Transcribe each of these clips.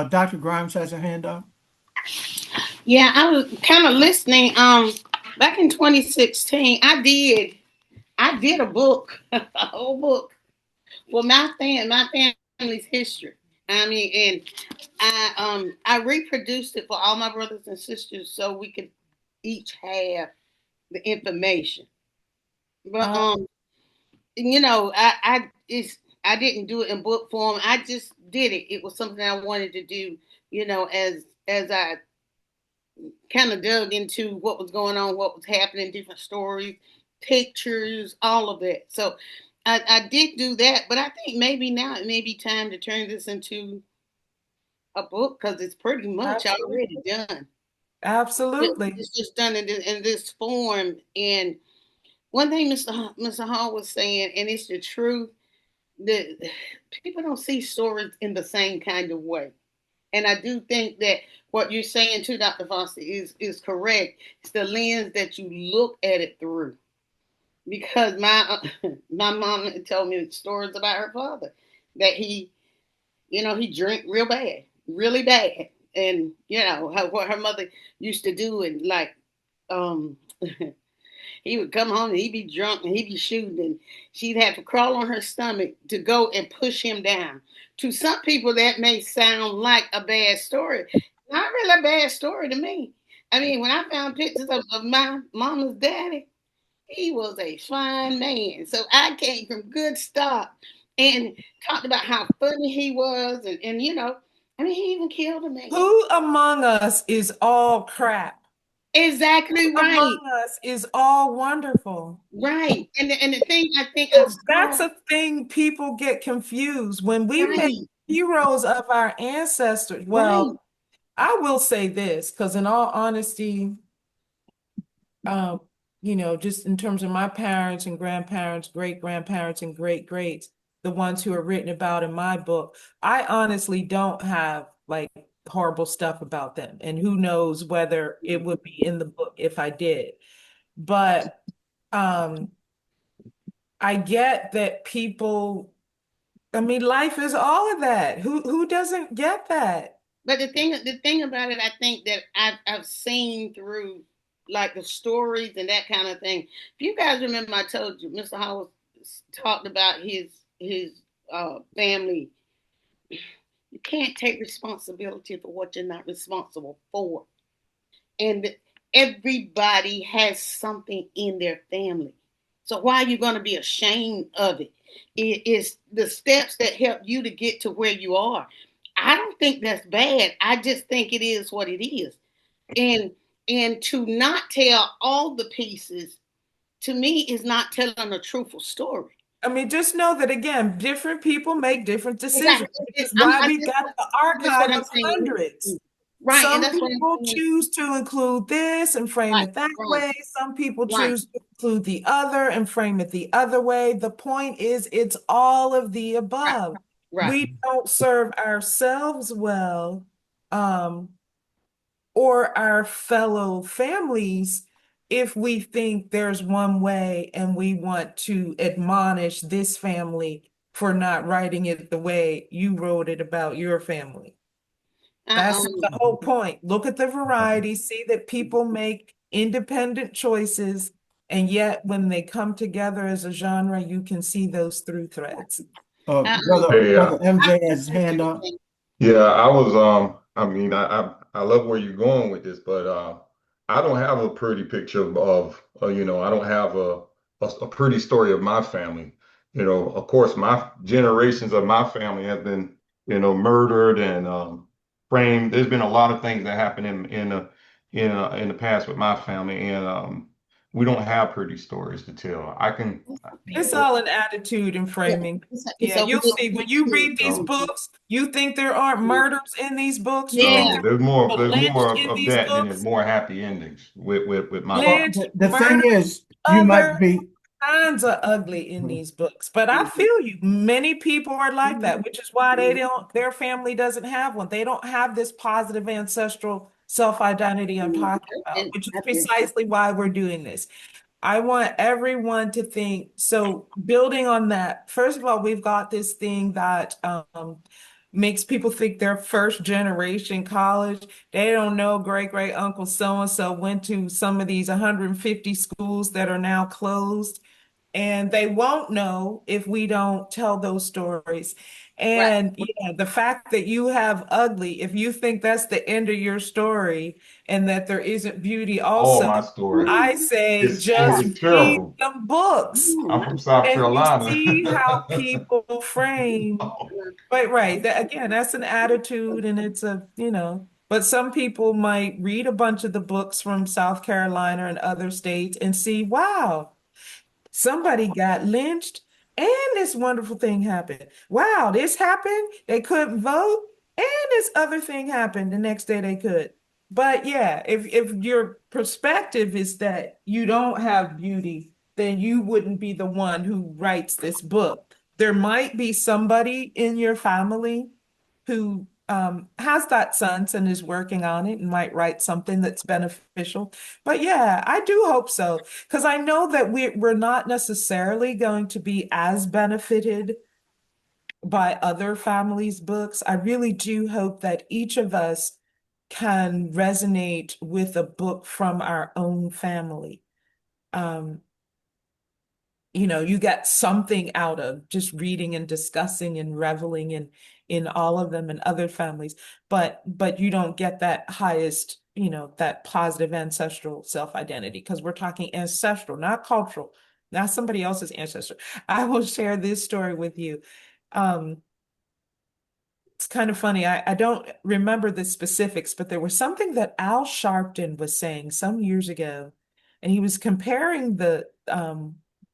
Dr. Grimes has a hand up. Yeah, I was kind of listening. Back in 2016, I did a book, a whole book for my family's history. I mean, and I reproduced it for all my brothers and sisters so we could each have the information. But Uh, I didn't do it in book form. I just did it. It was something I wanted to do. As I kind of dug into what was going on, what was happening, different stories, pictures, all of that. So I did do that, but I think maybe now it may be time to turn this into a book because it's pretty much already absolutely. done. Absolutely. It's just done in this form. And one thing Mr. Hall was saying, and it's the truth, that people don't see stories in the same kind of way. And I do think that what you're saying too, Dr. Foster, is correct. It's the lens that you look at it through. Because my mom told me stories about her father that he drank real bad, really bad, and what her mother used to do, and like um he would come home and he'd be drunk and he'd be shooting, and she'd have to crawl on her stomach to go and push him down. To some people, that may sound like a bad story. Not really a bad story to me. I mean, when I found pictures of my mama's daddy, he was a fine man. So I came from good stock and talked about how funny he was. I mean, he even killed a man. Who among us is all crap? Exactly right. Among us is all wonderful. Right. And the thing I think I That's saw, a thing people get confused when we make right, heroes of our ancestors. right. Well, I will say this, because in all honesty, um, just in terms of my parents and grandparents, great grandparents and great greats, the ones who are written about in my book, I honestly don't have like horrible stuff about them. And who knows whether it would be in the book if I did. But um, I get that people, I mean, life is all of that. Who doesn't get that? But the thing about it, I think that I've seen through like the stories and that kind of thing. If you guys remember, I told you Mr. Howard talked about his family. You can't take responsibility for what you're not responsible for, and everybody has something in their family. So why are you going to be ashamed of it? It is the steps that help you to get to where you are. I don't think that's bad. I just think it is what it is. And and to not tell all the pieces to me is not telling a truthful story. I mean, just know that again, different people make different Exactly. decisions, which is why we've got the That's what archive I'm of saying. hundreds. Right, and Some that's what I'm people saying. choose to include this and frame Right, it that right, way. Some people right, choose to include the other and frame it the other way. The point is, it's all of the right, above. right. We don't serve ourselves well, um, or our fellow families if we think there's one way and we want to admonish this family for not writing it the way you wrote it about your family. Uh, That's um, the whole point. Look at the variety, see that people make independent choices, and yet when they come together as a genre, you can see those through threads. Brother Hey, Brother I MJ has his agree with hand up. everything. yeah, I mean, I love where you're going with this, but I don't have a pretty picture I don't have a pretty story of my family. Of course, my generations of my family have been, murdered and framed. There's been a lot of things that happened in the past with my family, and we don't have pretty stories to tell. It's all an attitude and Yeah, framing. it's Yeah, a you'll will see when you attitude. read these books, you think there aren't murders in these books. You think Yeah, No, there are people there's more lynched in of these that than there's books, more happy endings with my Well, family. lynched, the thing murdered, is, you might other be. kinds of ugly in these books. But I feel you. Many people are like that, which is why their family doesn't have one. They don't have this positive ancestral self-identity I'm talking about, and which is I think precisely why we're doing this. I want everyone to think. So, building on that, first of all, we've got this thing that makes people think they're first generation college. They don't know great great uncle so and so went to some of these 150 schools that are now closed. And they won't know if we don't tell those stories. Right. And yeah, the fact that you have ugly, if you think that's the end of your story and that there isn't beauty All also, my story I say just is read terrible. some books I'm from South and you Carolina. see how people frame. Right, right. That, again, that's an attitude and it's a, but some people might read a bunch of the books from South Carolina and other states and see, wow, somebody got lynched and this wonderful thing happened. Wow, this happened. They couldn't vote and this other thing happened. The next day they could. But yeah, if your perspective is that you don't have beauty, then you wouldn't be the one who writes this book. There might be somebody in your family who has that sense and is working on it and might write something that's beneficial. But yeah, I do hope so because I know that we're not necessarily going to be as benefited by other families' books. I really do hope that each of us can resonate with a book from our own family. Um, you get something out of just reading and discussing and reveling in all of them and other families, but you don't get that highest, that positive ancestral self-identity because we're talking ancestral, not cultural, not somebody else's ancestor. I will share this story with you. Um, it's kind of funny. I don't remember the specifics, but there was something that Al Sharpton was saying some years ago, and he was comparing the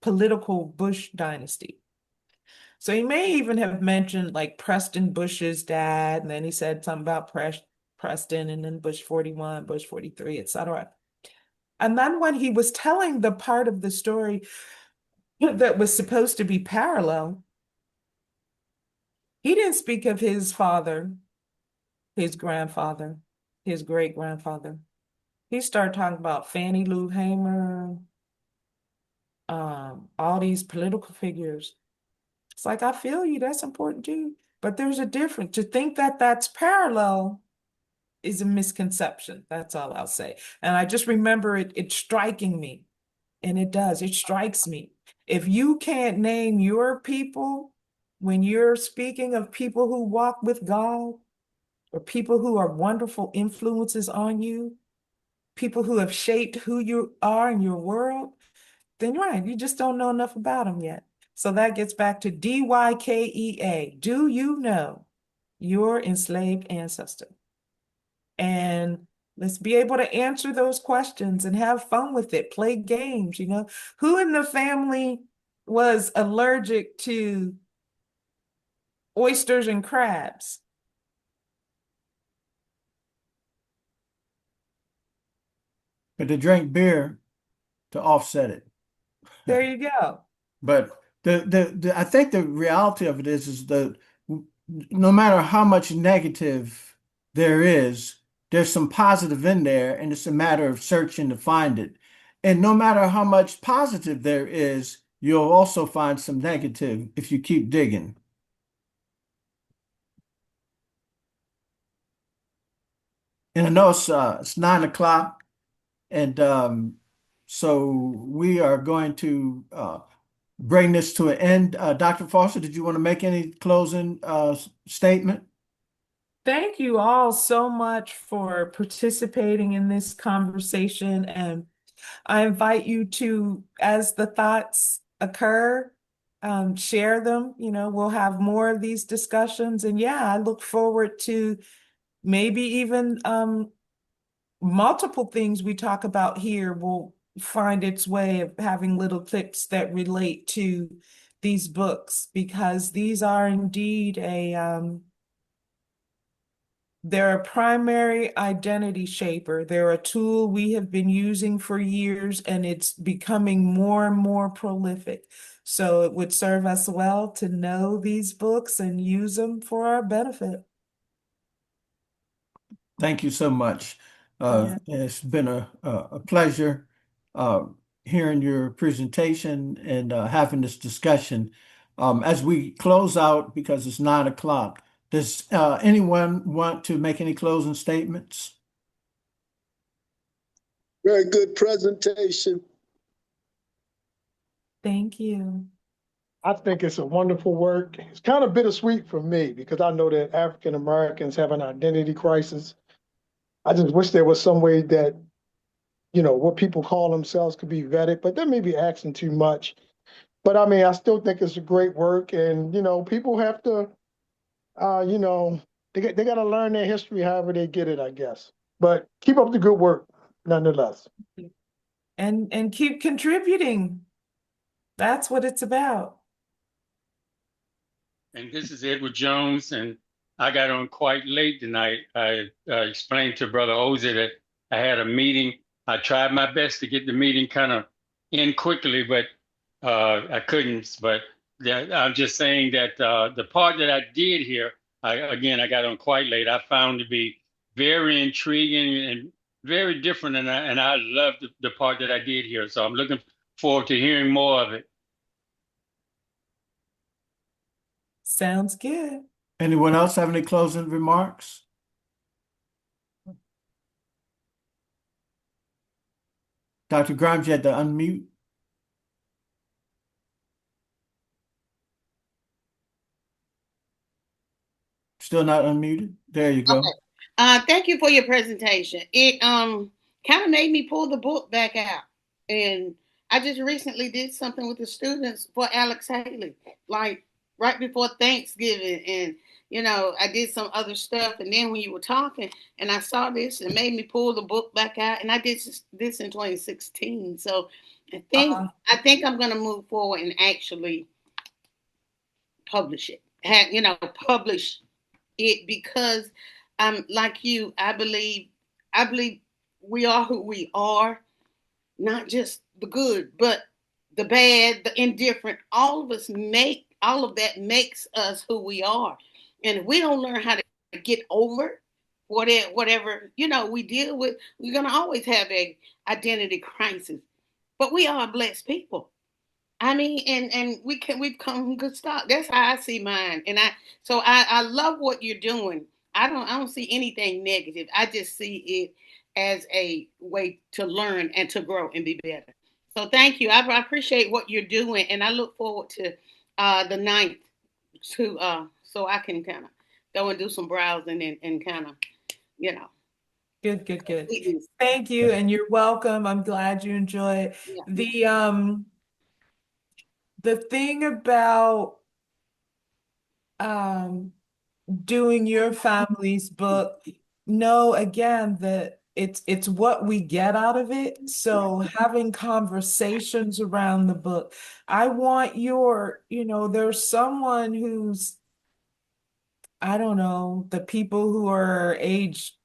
political Bush dynasty. So he may even have mentioned like Preston Bush's dad, and then he said something about Preston, and then Bush 41, Bush 43, etc. And then when he was telling the part of the story that was supposed to be parallel, he didn't speak of his father, his grandfather, his great grandfather. He started talking about Fannie Lou Hamer, all these political figures. It's like, I feel you, that's important too. But there's a difference. To think that that's parallel is a misconception. That's all I'll say. And I just remember it striking me. And it does, it strikes me. If you can't name your people when you're speaking of people who walk with God or people who are wonderful influences on you, people who have shaped who you are in your world, then right, you just don't know enough about them yet. So that gets back to DYKEA. Do you know your enslaved ancestor? And let's be able to answer those questions and have fun with it, play games, Who in the family was allergic to oysters and crabs? But to drink beer to offset it. There you go. But I think the reality of it is that no matter how much negative there is, there's some positive in there, and it's a matter of searching to find it. And no matter how much positive there is, you'll also find some negative if you keep digging. And I know it's 9 o'clock, and so we are going to bring this to an end. Dr. Foster, did you want to make any closing statement? Thank you all so much for participating in this conversation. And I invite you to, as the thoughts occur, share them. We'll have more of these discussions. And yeah, I look forward to maybe even multiple things we talk about here will find its way of having little clips that relate to these books, because these are indeed they're a primary identity shaper. They're a tool we have been using for years, and it's becoming more and more prolific. So it would serve us well to know these books and use them for our benefit. Thank you so much. Yeah. It's been a pleasure uh, hearing your presentation and having this discussion. As we close out, because it's 9 o'clock, Does anyone want to make any closing statements? Very good presentation. Thank you. I think it's a wonderful work. It's kind of bittersweet for me because I know that African Americans have an identity crisis. I just wish there was some way that, what people call themselves could be vetted, but that may be asking too much. But I mean, I still think it's a great work, and people have to, uh, you know, they got to learn their history however they get it, I guess. But keep up the good work, nonetheless. And keep contributing. That's what it's about. And this is Edward Jones, and I got on quite late tonight. I explained to Brother Ozie that I had a meeting. I tried my best to get the meeting kind of in quickly, but I couldn't. But I'm just saying that the part that I did here, I got on quite late. I found to be very intriguing and very different, and I loved the part that I did here. So I'm looking forward to hearing more of it. Sounds good. Anyone else have any closing remarks? Dr. Grimes, you had to unmute. Still not unmuted? There you go. Okay. Thank you for your presentation. It kind of made me pull the book back out. And I just recently did something with the students for Alex Haley, like right before Thanksgiving. And, I did some other stuff. And then when you were talking and I saw this, it made me pull the book back out. And I did this in 2016. So I think I'm going to move forward and actually publish it. Publish it because like you, I believe we are who we are, not just the good, but the bad, the indifferent. All of that makes us who we are. And if we don't learn how to get over whatever we deal with, we're gonna always have a identity crisis. But we are blessed people. I mean, and we've come from good stock. That's how I see mine. And I love what you're doing. I don't see anything negative. I just see it as a way to learn and to grow and be better. So thank you. I appreciate what you're doing, and I look forward to the ninth to so I can kind of go and do some browsing and kind of you know. Good. Thank you, and you're welcome. I'm glad you enjoy it. Yeah. The thing about doing your family's book, know again that it's what we get out of it. So having conversations around the book. I want there's someone who's, I don't know, the people who are age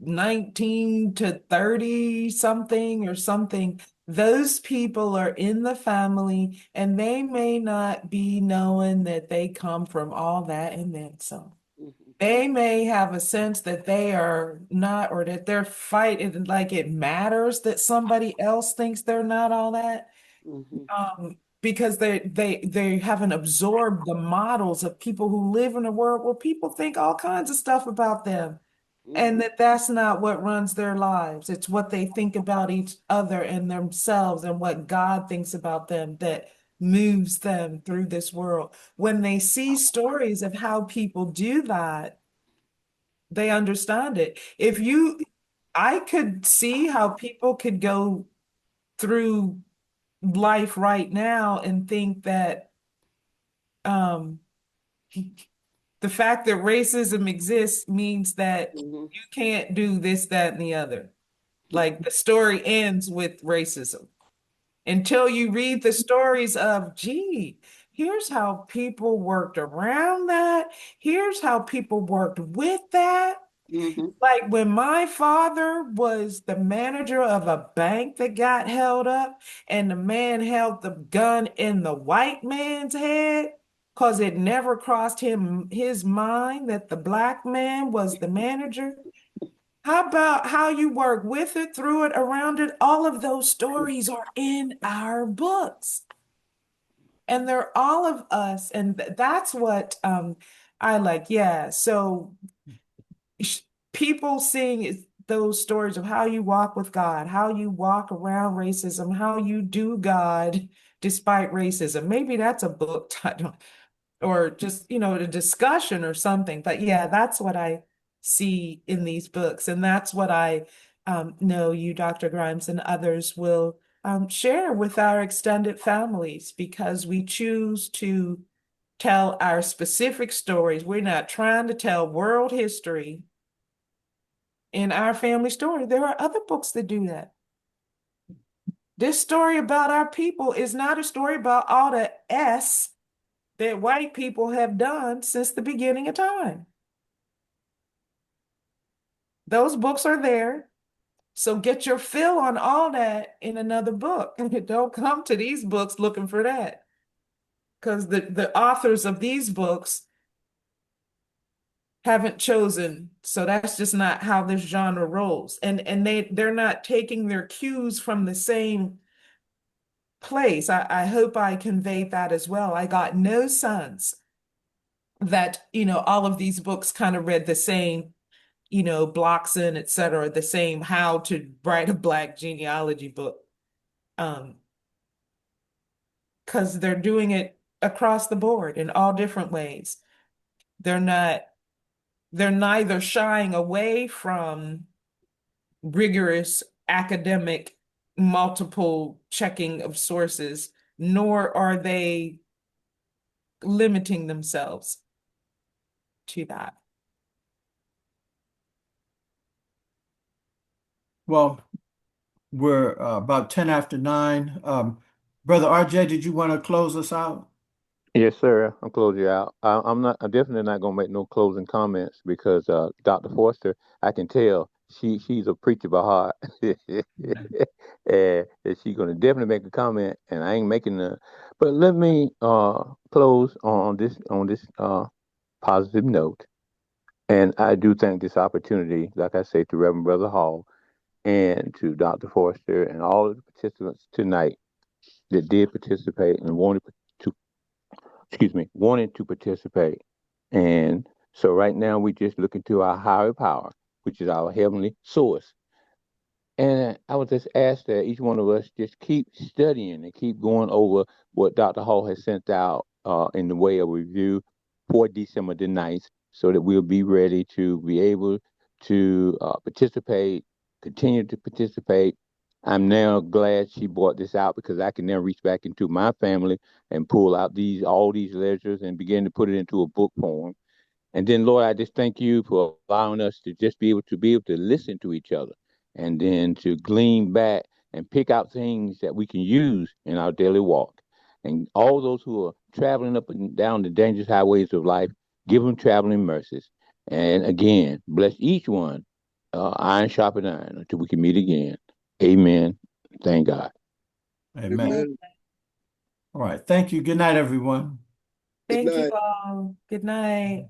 19 to 30 something or something, those people are in the family and they may not be knowing that they come from all that and then some. Mm-hmm. They may have a sense that they are not, or that they're fighting like it matters that somebody else thinks they're not all that. Mm-hmm. Because they haven't absorbed the models of people who live in a world where people think all kinds of stuff about them. And that's not what runs their lives. It's what they think about each other and themselves and what God thinks about them that moves them through this world. When they see stories of how people do that, they understand it. I could see how people could go through life right now and think that um, the fact that racism exists means that Mm-hmm. you can't do this, that, and the other. Like the story ends with racism. Until you read the stories of, gee, here's how people worked around that. Here's how people worked with that. Mm-hmm. Like when my father was the manager of a bank that got held up, and the man held the gun in the white man's head because it never crossed his mind that the black man was the manager. How about how you work with it, through it, around it? All of those stories are in our books. And they're all of us. And that's what Yeah. So people seeing those stories of how you walk with God, how you walk around racism, how you do God despite racism. Maybe that's a book title or just, a discussion or something. But yeah, that's what I see in these books. And that's what I know you, Dr. Grimes, and others will share with our extended families because we choose to tell our specific stories. We're not trying to tell world history in our family story. There are other books that do that. This story about our people is not a story about all the S that white people have done since the beginning of time. Those books are there. So get your fill on all that in another book. Don't come to these books looking for that. Because the authors of these books haven't chosen. So that's just not how this genre rolls. And they're not taking their cues from the same place. I hope I conveyed that as well. I got no sense that, all of these books kind of read the same, Blockson, et cetera, the same how to write a Black genealogy book. Because they're doing it across the board in all different ways. They're neither shying away from rigorous academic multiple checking of sources, nor are they limiting themselves to that. Well, we're about 10 after 9. Brother RJ, did you want to close us out? Yes, sir. I'm closing you out. I'm definitely not gonna make no closing comments because Dr. Forster, I can tell she's a preacher by heart, and she's gonna definitely make a comment, and I ain't making the. But let me close on this positive note, and I do thank this opportunity, like I say, to Reverend Brother Hall and to Dr. Forster and all of the participants tonight that did participate and to wanting to participate. And so right now we just looking to our higher power, which is our heavenly source. And I would just ask that each one of us just keep studying and keep going over what Dr. Hall has sent out in the way of review for December the 9th so that we'll be ready to be able to participate, continue to participate. I'm now glad she brought this out because I can now reach back into my family and pull out all these ledgers and begin to put it into a book form. And then, Lord, I just thank you for allowing us to just be able to listen to each other and then to glean back and pick out things that we can use in our daily walk. And all those who are traveling up and down the dangerous highways of life, give them traveling mercies. And again, bless each one, iron sharpen iron, until we can meet again. Amen. Thank God. Amen. Amen. All right. Thank you. Good night, everyone. Good Thank you night. all. Good night.